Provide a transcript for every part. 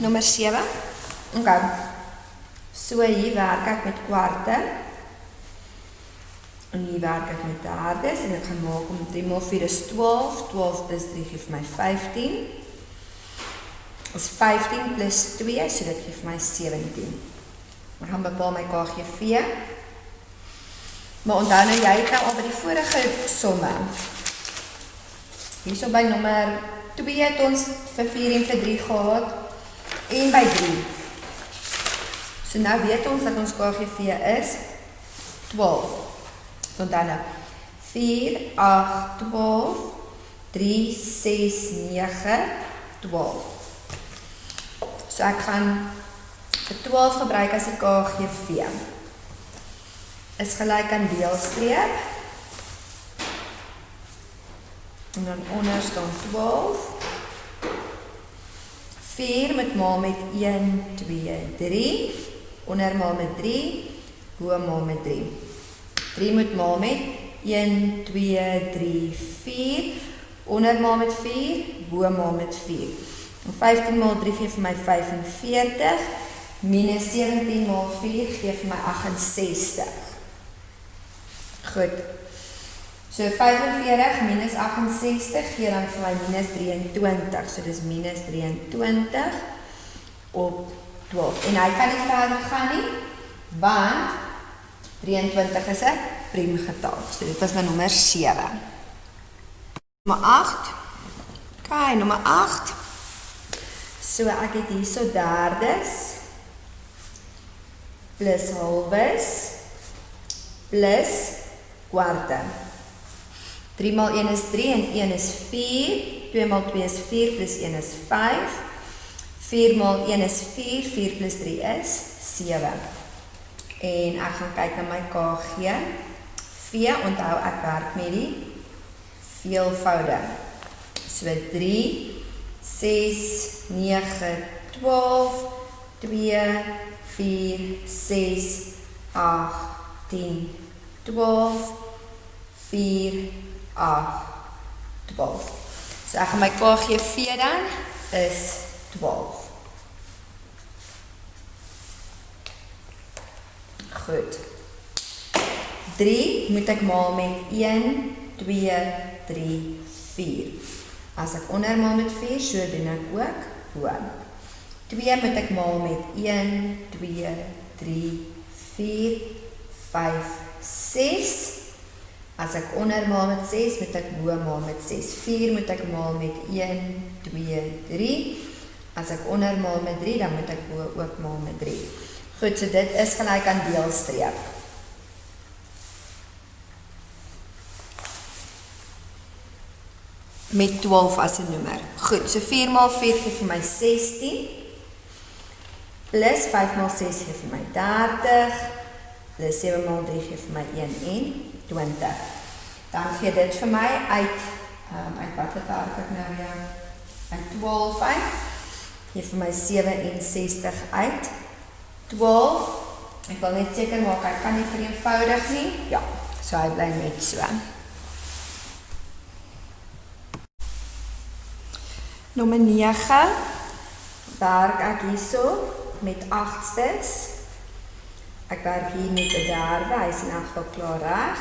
Nommer 7. Okay. So hier werk ek met kwarte. En hier werk ek met derdes. En ek gaan maak om 3 maal 4 is 12. 12 plus 3 geef my 15. Is 15 plus 2, so dit geef my 17. Ek gaan bepaal my KGV. Maar onthou nou, jy het nou al by die vorige somme. Hierso by nommer 2 het ons vir 4 en vir 3 gehad. En by 3. So nou weet ons dat ons KGV is 12. So onthou nou, 4, 8, 12, 3, 6, 9, 12. So ek gaan vir 12 gebruik as die KGV. Is gelyk aan deelstreep. En dan onder staan 12. 4 moet maal met 1, 2, 3. Onder maal met 3. Bo maal met 3. 3 moet maal met 1, 2, 3, 4. Onder maal met 4. Bo maal met 4. En 15 maal 3 geef vir my 45. Minus 17 maal 4 geef vir my 68. Goed. So 45 minus 68 gee dan vir my minus 23. So dis minus 23 op 12. En hy kan nie verder gaan nie, want 23 is 'n priemgetal. So dit was nou nommer 7. Nommer 8. Okay, nommer 8. So ek het hierso derdes plus halwes plus kwarte. 3 maal 1 is 3 en 1 is 4. 2 maal 2 is 4 plus 1 is 5. 4 maal 1 is 4. 4 plus 3 is 7. En ek gaan kyk na my KGV. Onthou ek werk met die veelvoude. So 3, 6, 9, 12, 2, 4, 6, 8, 10, 12, 4, 8, 12. So ek gaan my KGV dan is 12. Goed. 3 moet ek maal met 1, 2, 3, 4. As ek onder maal met 4, so doen ek ook bo. 2 moet ek maal met 1, 2, 3, 4, 5, 6. As ek onder maal met 6, moet ek bo maal met 6. 4 moet ek maal met 1, 2, 3. As ek onder maal met 3, dan moet ek bo ook maal met 3. Goed, so dit is gelyk aan deelstreep. Met 12 as 'n nommer. Goed, so 4 maal 4 gee vir my 16. Plus 5 maal 6 gee vir my 30. Plus 7 maal 3 gee vir my 21. Dan gee dit vir my uit wat het ek nou weer? Uit 12 uit. Gee vir my 67 uit 12. Ek wil net seker maak, ek kan nie vereenvoudig nie. Ja, so hy bly net so. Nommer 9, werk ek hierso met 8stes. Ek werk hier met 'n derde, hy is in elk geval klaar reg.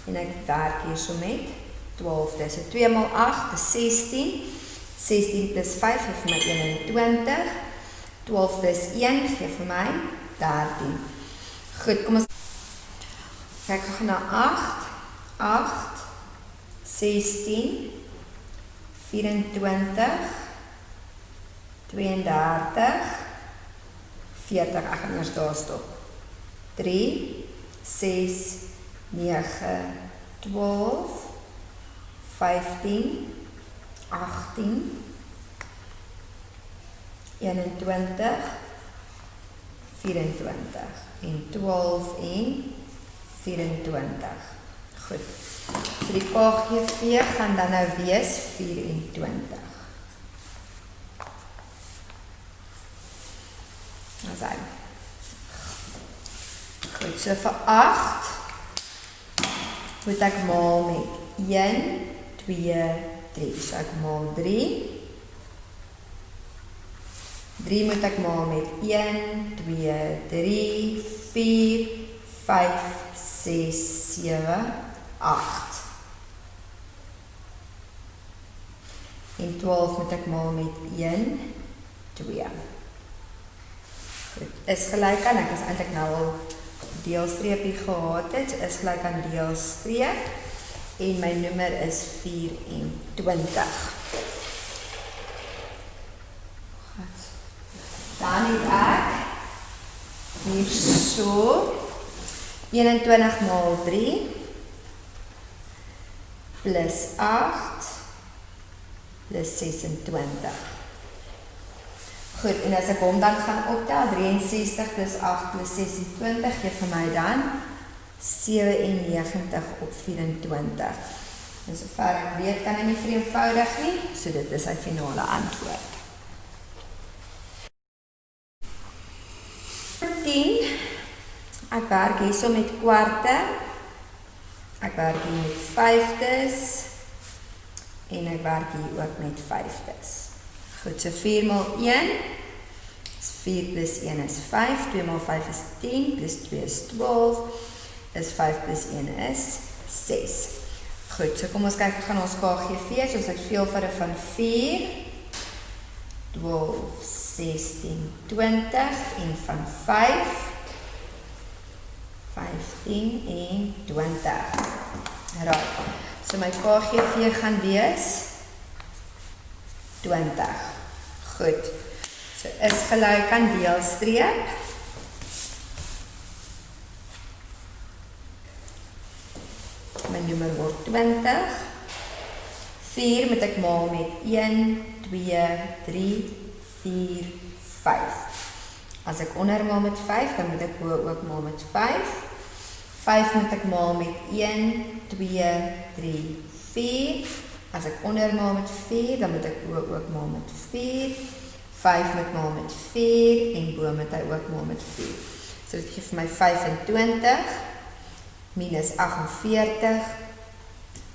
En ek werk hierso met 12. So 2 maal 8 is 16. 16 plus 5 gee vir my 21. 12 plus 1 gee vir my 13. Goed, kom ons kyk gou na 8. 8, 16, 24, 32, 40, ek gaan eers daar stop. 3, 6, 9, 12, 15, 18, 21, 24 en 12 en 24. Goed. So die KGV gaan dan nou wees 24. Nou sy. Goed, so vir 8 moet ek maal met 1, 2, 3. So ek maal 3. 3 moet ek maal met 1, 2, 3, 4, 5, 6, 7, 8. En 12 moet ek maal met 1, 2. Dit is gelyk aan, ek is eintlik nou al deelstreepie gehad het, so is gelyk aan deelstreep, en my nommer is 24. Dan het ek hier so 21 maal 3 plus 8 plus 26. Goed, en as ek hom dan gaan optel, 63 plus 8 plus 26, gee vir my dan 97 op 24. En sover ek weet, kan hy nie vereenvoudig nie, so dit is sy finale antwoord. 10, ek werk hier so met kwarte, ek werk hier met vyfdes, en ek werk hier ook met vyfdes. Goed, so 4 maal 1, is 4 plus 1 is 5, 2 maal 5 is 10, plus 2 is 12, is 5 plus 1 is 6. Goed, so kom ons kyk, gaan ons KGV, so ons het veelvoud van 4, 12, 16, 20, en van 5, 15 en 20. Right, so my KGV gaan wees 20. Goed, so is gelyk aan deelstreep. My nommer word 20. 4 moet ek maal met 1, 2, 3, 4, 5. As ek ondermaal met 5, dan moet ek bo ook maal met 5. 5 moet ek maal met 1, 2, 3, 4. As ek ondermaal met 4, dan moet ek bo ook maal met 4. 5 moet maal met 4 en bo moet hy ook maal met 4. So dit gee vir my 25 minus 48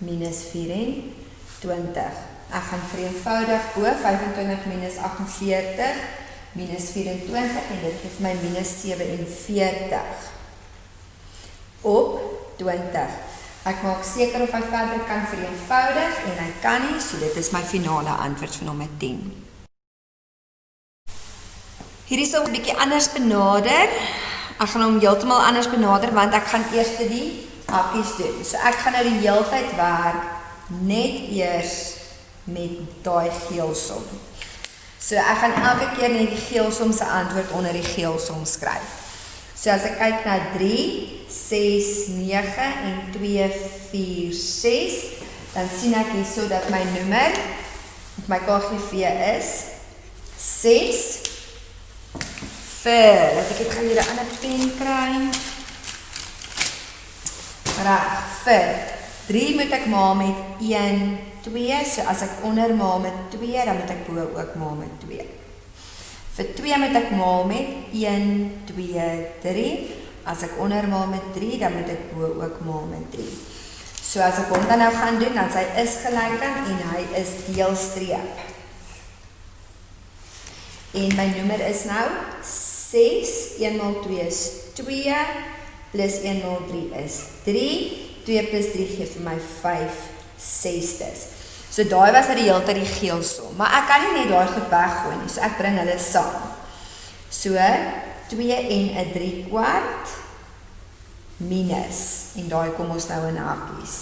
minus 24. Ek gaan vereenvoudig bo 25 minus 48 minus 24 en dit gee vir my minus 47 op 20. Ek maak seker of hy verder kan vereenvoudig en hy kan nie, so dit is my finale antwoord vir nommer 10. Hierdie sal 'n bietjie anders benader. Ek gaan hom heeltemal anders benader want ek gaan eers die hakkies doen. So ek gaan nou die hele tyd werk net eers met daai geelsom. So ek gaan elke keer net die geelsom se antwoord onder die geelsom skryf. So as ek kyk na 3, 6, 9 en 2, 4, 6, dan sien ek hierso dat my nommer, my KGV is 6 vir, ek gaan hier 'n ander pen kry. Reg, vir 3 moet ek maal met 1, 2, so as ek ondermaal met 2, dan moet ek bo ook maal met 2. Vir 2 moet ek maal met 1, 2, 3, as ek ondermaal met 3, dan moet ek bo ook maal met 3. So as ek hom dan nou gaan doen, dan sy is gelyk aan en hy is deelstreep. En my nommer is nou 6, 1 maal 2 is 2, plus 1 maal 3 is 3, 2 plus 3 gee vir my 5 sesdes. So daai was nou die hele tyd die geelsom, maar ek kan nie net daai goed weggooi nie, so ek bring hulle saam. So 2 en 'n 3/4 minus, en daai kom ons nou in hakkies.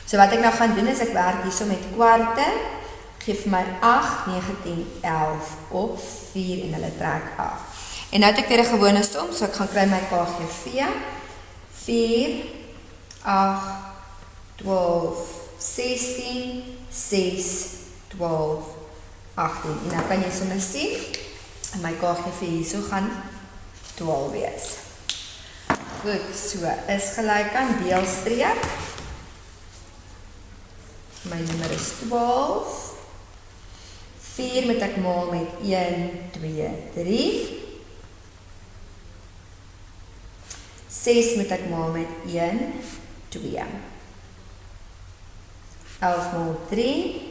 So wat ek nou gaan doen is ek werk hierso met kwarte, gee vir my 8, 9, 10, 11 op 4 en hulle trek af. En nou het ek weer 'n gewone som, so ek gaan kry my KGV. 4, 8, 12, 16, 6, 12, 18. En nou kan jy sommer sien, en my KGV hierso gaan 12 wees. Goed, so is gelyk aan deelstreep. My nommer is 12. 4 moet ek maal met 1, 2, 3. 6 moet ek maal met 1, 2. 11 maal 3,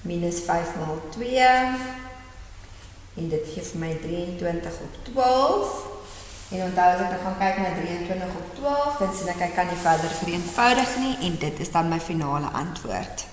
minus 5 maal 2, En dit gee vir my 23 op 12. En onthou as ek dan gaan kyk na 23 op 12, dan sien ek kan nie verder vereenvoudig nie en dit is dan my finale antwoord.